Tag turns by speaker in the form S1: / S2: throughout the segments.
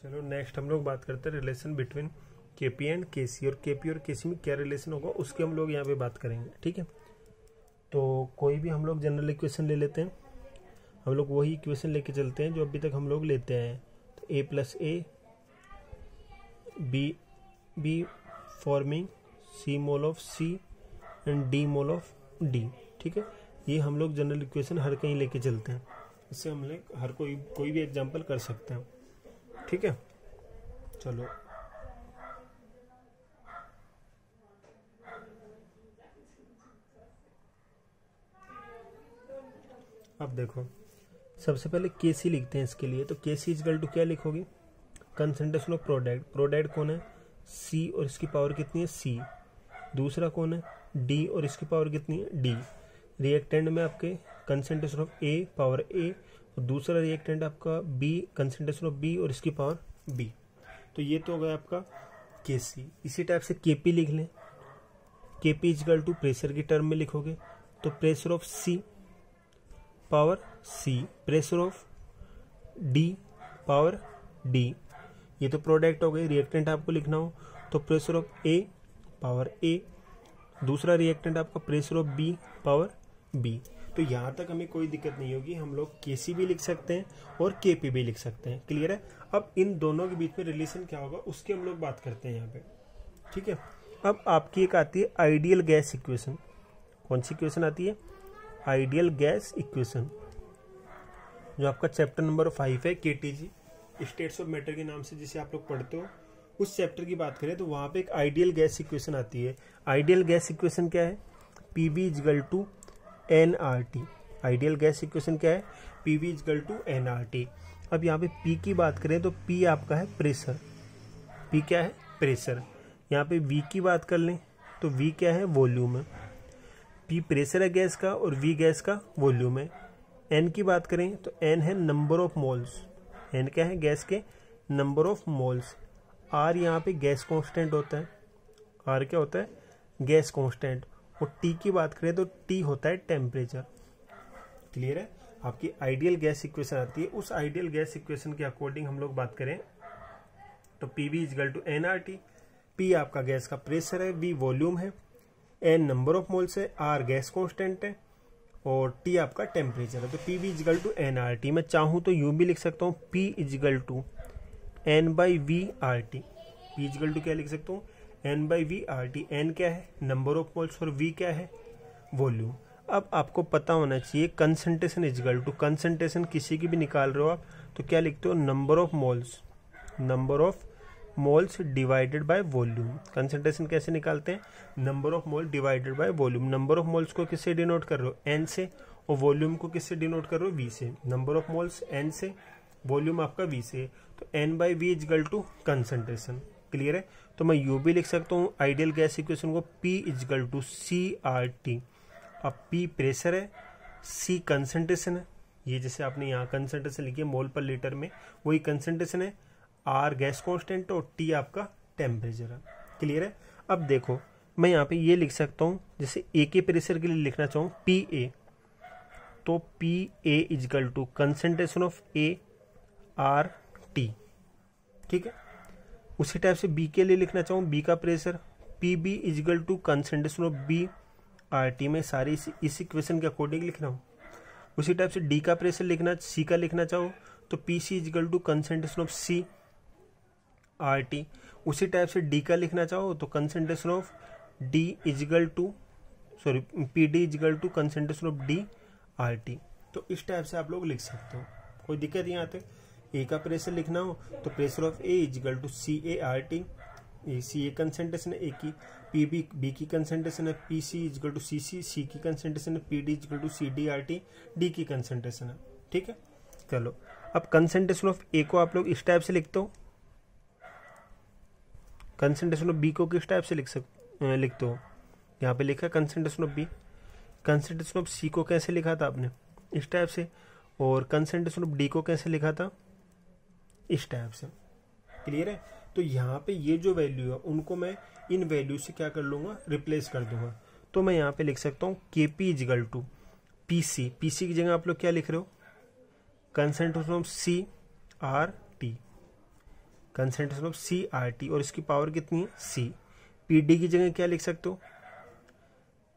S1: चलो नेक्स्ट हम लोग बात करते हैं रिलेशन बिटवीन केपी एंड केसी, और केपी और केसी में क्या रिलेशन होगा उसकी हम लोग यहाँ पे बात करेंगे। ठीक है, तो कोई भी हम लोग जनरल इक्वेशन ले लेते हैं, हम लोग वही इक्वेशन लेके चलते हैं जो अभी तक हम लोग लेते हैं। तो a plus A B forming C mole of C and D mole of D. ठीक है, ये हम लोग जनरल इक्वेशन हर कहीं लेके चलते हैं, इससे हम लोग हर कोई भी एग्जांपल कर सकते हैं। ठीक है, चलो अब देखो, सबसे पहले केसी लिखते हैं इसके लिए। तो केसी इजकल टू क्या लिखोगे, कंसंट्रेशन ऑफ प्रोडक्ट। प्रोडक्ट कौन है, सी और इसकी पावर कितनी है, सी। दूसरा कौन है, डी और इसकी पावर कितनी है, डी। रिएक्टेंट में आपके concentration of A power A, और दूसरा रिएक्टेंट आपका बी, कंसंट्रेशन ऑफ बी और इसकी पावर बी। तो ये तो हो गया आपका केसी। इसी टाइप से केपी लिख लें। केपी इजकल टू प्रेशर की टर्म में लिखोगे तो pressure of C power C, pressure of D power D. ये तो प्रोडक्ट हो गई। रिएक्टेंट आपको लिखना हो तो pressure of A power A, दूसरा रिएक्टेंट आपका pressure of B power B. तो यहाँ तक हमें कोई दिक्कत नहीं होगी, हम लोग केसी भी लिख सकते हैं और केपी भी लिख सकते हैं। क्लियर है। अब इन दोनों के बीच में रिलेशन क्या होगा उसकी हम लोग बात करते हैं यहाँ पे। ठीक है, अब आपकी एक आती है आइडियल गैस इक्वेशन। कौन सी इक्वेशन आती है, आइडियल गैस इक्वेशन, जो आपका चैप्टर नंबर 5 है केटीजी स्टेट्स ऑफ मैटर के नाम से जिसे आप लोग पढ़ते हो, उस चैप्टर की बात करें तो वहां पे एक आइडियल गैस इक्वेशन आती है। आइडियल गैस इक्वेशन क्या है, PV equal to NRT. Ideal gas equation क्या है, पीवी इजगल टू एनआरटी। अब यहाँ पे पी की बात करें तो पी आपका है प्रेशर, पी क्या है, प्रेशर। यहाँ पे वी की बात कर लें तो वी क्या है, वॉल्यूम है। पी प्रेशर है गैस का और वी गैस का वॉल्यूम है। एन की बात करें तो एन है नंबर ऑफ मोल्स, एन क्या है, गैस के नंबर ऑफ मोल्स। आर यहाँ पे गैस कांस्टेंट होता है, आर क्या होता है, गैस कांस्टेंट। और टी की बात करें तो टी होता है टेम्परेचर। क्लियर है, आपकी आइडियल गैस इक्वेशन आती है। उस आइडियल गैस इक्वेशन के अकॉर्डिंग हम लोग बात करें तो PV equal to NRT. P आपका गैस का प्रेशर है, वी वॉल्यूम है, एन नंबर ऑफ मोल्स है, आर गैस कांस्टेंट है और टी आपका टेम्परेचर है। तो P V equal to N R T. मैं चाहूँ तो यूं भी लिख सकता हूँ, P is equal to N by V R T. P is equal to क्या लिख सकता हूँ, N by V R T. N क्या है, नंबर ऑफ मोल्स, और वी क्या है, वॉल्यूम। अब आपको पता होना चाहिए कंसंट्रेशन इजगल टू, कंसंट्रेशन किसी की भी निकाल रहे हो आप तो क्या लिखते हो, number of moles, number of moles divided by volume. Concentration कैसे निकालते हैं, number of mole divided by volume. Number of moles को किससे डिनोट कर रहे हो, एन से, और वॉल्यूम को किससे डिनोट कर रहे हो, वी से। नंबर ऑफ मोल्स एन से, वॉल्यूम आपका वी से। तो N by V equal to concentration. Clear है। तो मैं यू भी लिख सकता हूँ आइडियल गैस इक्वेशन को, P is equal to C R T. अब पी प्रेशर है, सी कंसंट्रेशन है, ये जैसे आपने यहाँ कंसंट्रेशन लिखी है मोल पर लीटर में, वही कंसंट्रेशन है। आर गैस कांस्टेंट और टी आपका टेम्परेचर है। क्लियर है। अब देखो मैं यहाँ पे ये लिख सकता हूँ, जैसे ए के प्रेशर के लिए लिखना चाहूँ पी ए, तो P A equal to concentration of A R T. ठीक है। उसी टाइप से बी के लिए लिखना चाहूँ, बी का pressure P B equal to concentration of B R T. में सारी इस इक्वेशन के अकॉर्डिंग लिखना हूँ। उसी टाइप से डी का प्रेशर लिखना, सी का लिखना चाहो तो P C equal to concentration of C R T. उसी टाइप से डी का लिखना चाहो तो concentration of D equal to P D equal to concentration of D R T. तो इस टाइप से आप लोग लिख सकते हो, कोई दिक्कत नहीं आते। ए का प्रेशर लिखना हो तो pressure of A equal to C A R T. C A concentration है ए की, पी बी बी की कंसंट्रेशन है P C equal to C C, C की कंसंट्रेशन है P D equal to C D R T, D की concentration है। ठीक है। चलो अब कंसंट्रेशन ऑफ ए को आप लोग इस टाइप से लिखते हो, कंसंट्रेशन ऑफ बी को किस टाइप से लिखते हो, यहाँ पे लिखा concentration of B. Concentration of C को कैसे लिखा था आपने, इस टाइप से, और कंसंट्रेशन ऑफ डी को कैसे लिखा था, इस टाइप से। क्लियर है। तो यहाँ पे ये जो वैल्यू है उनको मैं इन वैल्यू से क्या कर लूंगा, रिप्लेस कर दूंगा। तो मैं यहाँ पे लिख सकता हूँ K P is equal to P C. P C की जगह आप लोग क्या लिख रहे हो, concentration of C R T. Concentration of C R T, और इसकी पावर कितनी है सी। पी डी की जगह क्या लिख सकते हो,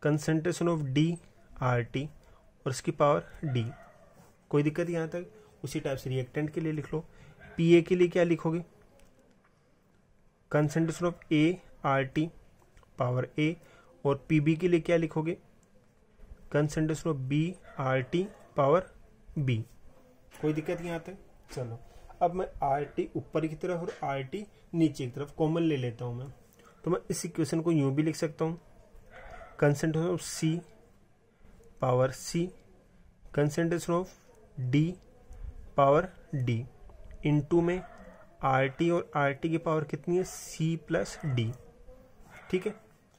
S1: concentration of D R T और इसकी पावर डी। कोई दिक्कत यहाँ तक। उसी टाइप से रिएक्टेंट के लिए लिख लो। पी ए के लिए क्या लिखोगे, concentration of A R T power A, और पी बी के लिए क्या लिखोगे, concentration of B R T power B. कोई दिक्कत यहाँ तक। चलो अब मैं आर टी ऊपर की तरफ और आर टी नीचे की तरफ कॉमन ले लेता हूँ मैं। तो मैं इस इक्वेशन को यूं भी लिख सकता हूँ, concentration of C power C, concentration of D power D, into में आर टी, और आर टी की पावर कितनी है सी प्लस डी। ठीक है,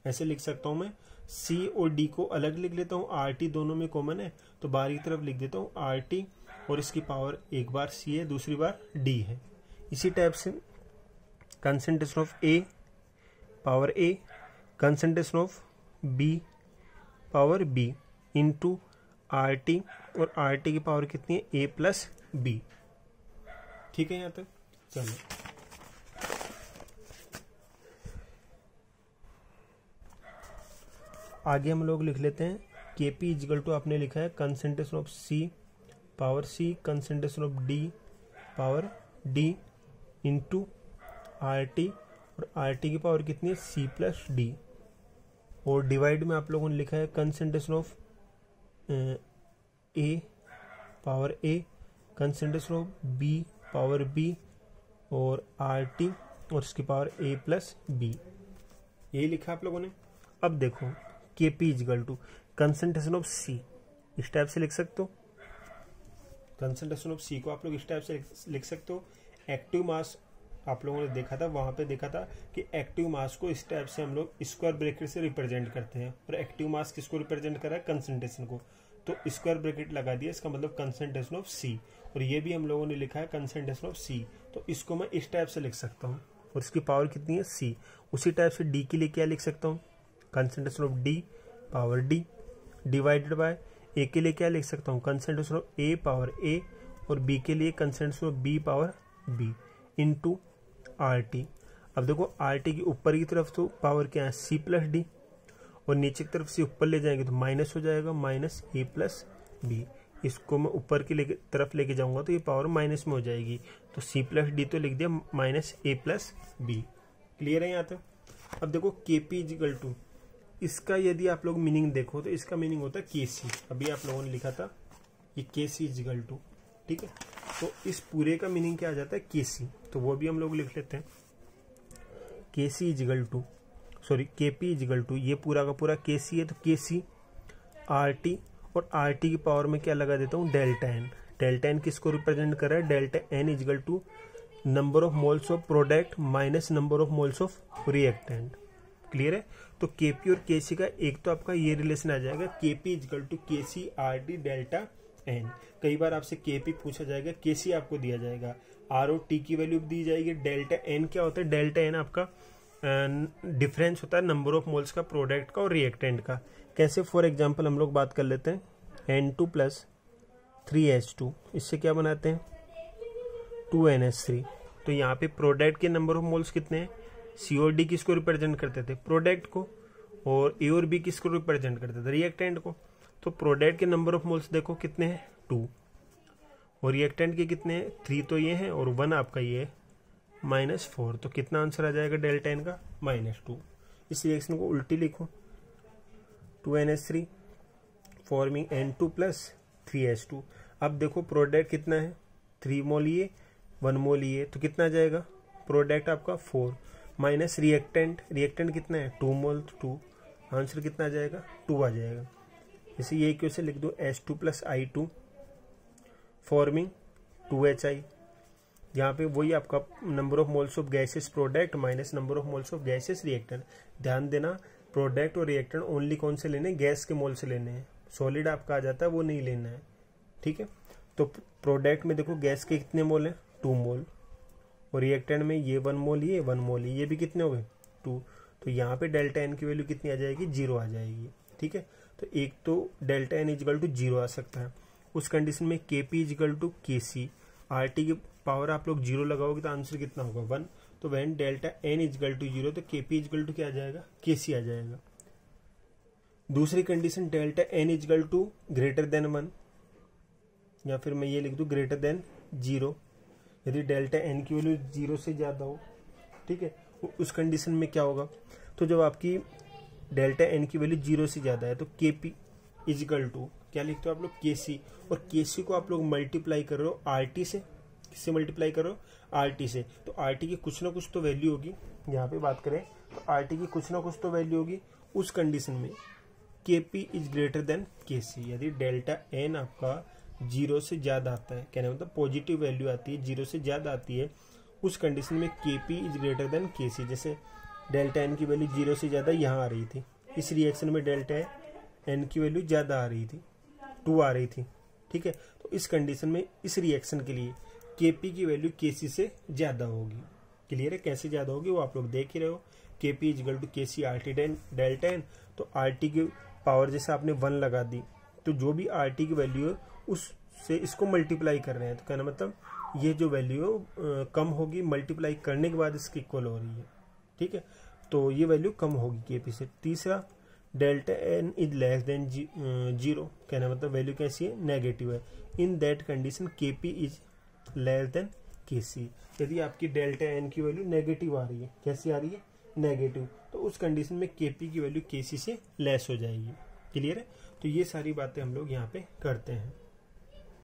S1: ऐसे लिख सकता हूँ मैं। सी और डी को अलग लिख लेता हूँ, आर टी दोनों में कॉमन है तो बाहर की तरफ लिख देता हूँ आर टी, और इसकी पावर एक बार सी है दूसरी बार डी है। इसी टाइप से concentration of A power A, concentration of B power B, into R T, और आर टी की पावर कितनी है ए प्लस बी। ठीक है यहाँ तक। चलो आगे हम लोग लिख लेते हैं के पी इजगल टू, आपने लिखा है concentration of C power C, concentration of D power D, into R T, और आर टी की पावर कितनी है सी प्लस डी, और डिवाइड में आप लोगों ने लिखा है concentration of A power A, concentration of B power B, और आर टी और इसकी पावर ए प्लस बी। यही लिखा आप लोगों ने। अब देखो के P is equal to concentration of C, इस टाइप से लिख सकते हो। कंसेंट्रेशन ऑफ सी को आप लोग इस टाइप से लिख सकते हो। एक्टिव मास आप लोगों ने देखा था, वहां पे देखा था कि एक्टिव मास को इस टाइप से हम लोग स्क्वायर ब्रैकेट से रिप्रेजेंट करते हैं, और एक्टिव मास किसको रिप्रेजेंट कर रहा है, कंसेंट्रेशन को, तो स्क्वायर ब्रैकेट लगा दिया, इसका मतलब कंसेंट्रेशन ऑफ सी। और ये भी हम लोगों ने लिखा है कंसेंट्रेशन ऑफ सी, तो इसको मैं इस टाइप से लिख सकता हूँ, और इसकी पावर कितनी है सी। उसी टाइप से डी के लिए क्या लिख सकता हूँ, concentration of D power D, divided by A के लिए क्या लिख सकता हूँ, concentration of A power A, और बी के लिए concentration of B power B, into R T. अब देखो आर टी की ऊपर की तरफ तो पावर क्या है सी प्लस डी, और नीचे की तरफ से ऊपर ले जाएंगे तो माइनस हो जाएगा, माइनस ए प्लस बी। इसको मैं ऊपर की तरफ लेके जाऊंगा तो ये पावर माइनस में हो जाएगी, तो सी प्लस डी तो लिख दिया माइनस ए प्लस बी। क्लियर है यहाँ तक। अब देखो के पी इजिकल टू, इसका यदि आप लोग मीनिंग देखो तो इसका मीनिंग होता है के सी। अभी आप लोगों ने लिखा था ये के सी इजिकल टू, ठीक है। तो इस पूरे का मीनिंग क्या आ जाता है के सी, तो वो भी हम लोग लिख लेते हैं। K C equal to, sorry K P equal to, ये पूरा का पूरा के सी है, तो के सी आर टी, और आर टी की पावर में क्या लगा देता हूँ डेल्टा एन। डेल्टा एन किसको रिप्रेजेंट कर रहा है, delta N equal to number of moles of product minus number of moles of reactant. Clear है। तो केपी और केसी का एक तो आपका ये रिलेशन आ जाएगा, KP equal to K C R T delta N. कई बार आपसे केपी पूछा जाएगा, केसी आपको दिया जाएगा, आर और टी की वैल्यू दी जाएगी। डेल्टा एन क्या होता है, डेल्टा एन आपका डिफरेंस होता है नंबर ऑफ मोल्स का प्रोडक्ट का और रिएक्टेंट का। कैसे, फॉर एग्जांपल हम लोग बात कर लेते हैं N2 प्लस 3H2, इससे क्या बनाते हैं 2NH3। तो यहाँ पे प्रोडक्ट के नंबर ऑफ मोल्स कितने हैं, सी और डी किसको रिप्रेजेंट करते थे, प्रोडक्ट को, और ए और बी किसको रिप्रेजेंट करते थे, रिएक्टेंट को। तो प्रोडक्ट के नंबर ऑफ मोल्स देखो कितने हैं 2, और रिएक्टेंट के कितने हैं 3, तो ये हैं, और 1 आपका ये है -4। तो कितना आंसर आ जाएगा डेल्टा एन का -2। इस रिएक्शन को उल्टी लिखो, 2NH3 forming N2 plus 3H2। अब देखो प्रोडक्ट कितना है 3 मोल ये 1 मोल ये, तो कितना आ जाएगा प्रोडक्ट आपका 4 माइनस रिएक्टेंट, रिएक्टेंट कितना है 2 मोल, तो 2, आंसर कितना आ जाएगा 2 आ जाएगा। जैसे ये इक्वेशन लिख दो H2 plus I2 forming 2HI। यहाँ पे वही आपका number of moles of gases product minus number of moles of gases reactant. ध्यान देना प्रोडक्ट और रिएक्टेंट ओनली कौन से लेने, गैस के मोल से लेने हैं, सॉलिड आपका आ जाता है वो नहीं लेना है, ठीक है। तो प्रोडक्ट में देखो गैस के कितने मोल हैं 2 मोल, और रिएक्टेंट में ये 1 मोल ये 1 मोल ये भी कितने हो गए 2। तो यहाँ पे डेल्टा एन की वैल्यू कितनी आ जाएगी 0 आ जाएगी, ठीक है। तो एक तो डेल्टा एन इजिकल टू 0 आ सकता है। उस कंडीशन में के P equal to K C R T की पावर आप लोग 0 लगाओगे तो आंसर कितना होगा 1। तो when delta N equal to 0 तो केपी इजकल टू क्या आ जाएगा केसी आ जाएगा। दूसरी condition delta N equal to greater than 1, या फिर मैं ये लिख दूं ग्रेटर देन 0। यदि डेल्टा एन की वैल्यू 0 से ज्यादा हो, ठीक है, उस कंडीशन में क्या होगा, तो जब आपकी डेल्टा एन की वैल्यू 0 से ज्यादा है तो केपी इजकल टू क्या लिखते हो आप लोग केसी, और केसी को आप लोग मल्टीप्लाई कर रहे हो आरटी से। किससे मल्टीप्लाई कर रहे हो आरटी से, तो आरटी की कुछ ना कुछ तो वैल्यू होगी। यहाँ पे बात करें तो आरटी की कुछ ना कुछ तो वैल्यू होगी। उस कंडीशन में KP is greater than KC, यदि डेल्टा एन आपका 0 से ज्यादा आता है, कहने मतलब पॉजिटिव वैल्यू आती है 0 से ज्यादा आती है, उस कंडीशन में केपी इज ग्रेटर देन केसी। जैसे डेल्टा एन की वैल्यू 0 से ज्यादा यहाँ आ रही थी, इस रिएक्शन में डेल्टा एन की वैल्यू ज्यादा आ रही थी, 2 आ रही थी, ठीक है। तो इस कंडीशन में इस रिएक्शन के लिए केपी की वैल्यू केसी से ज्यादा होगी। क्लियर है, कैसे ज्यादा होगी वो आप लोग देख ही रहे हो। KP equal to KC RT delta N, तो आरटी की पावर जैसे आपने 1 लगा दी, तो जो भी आरटी की वैल्यू है उससे इसको मल्टीप्लाई कर रहे हैं, तो कहना मतलब ये जो वैल्यू है कम होगी, मल्टीप्लाई करने के बाद इसकी इक्वल हो रही है, ठीक है। तो ये वैल्यू कम होगी केपी से। तीसरा delta n is less than 0, कहना मतलब वैल्यू कैसी है नेगेटिव है। In that condition KP is less than KC, यदि आपकी डेल्टा एन की वैल्यू नेगेटिव आ रही है, कैसी आ रही है नेगेटिव, तो उस कंडीशन में केपी की वैल्यू केसी से लेस हो जाएगी। क्लियर है, तो ये सारी बातें हम लोग यहाँ पे करते हैं।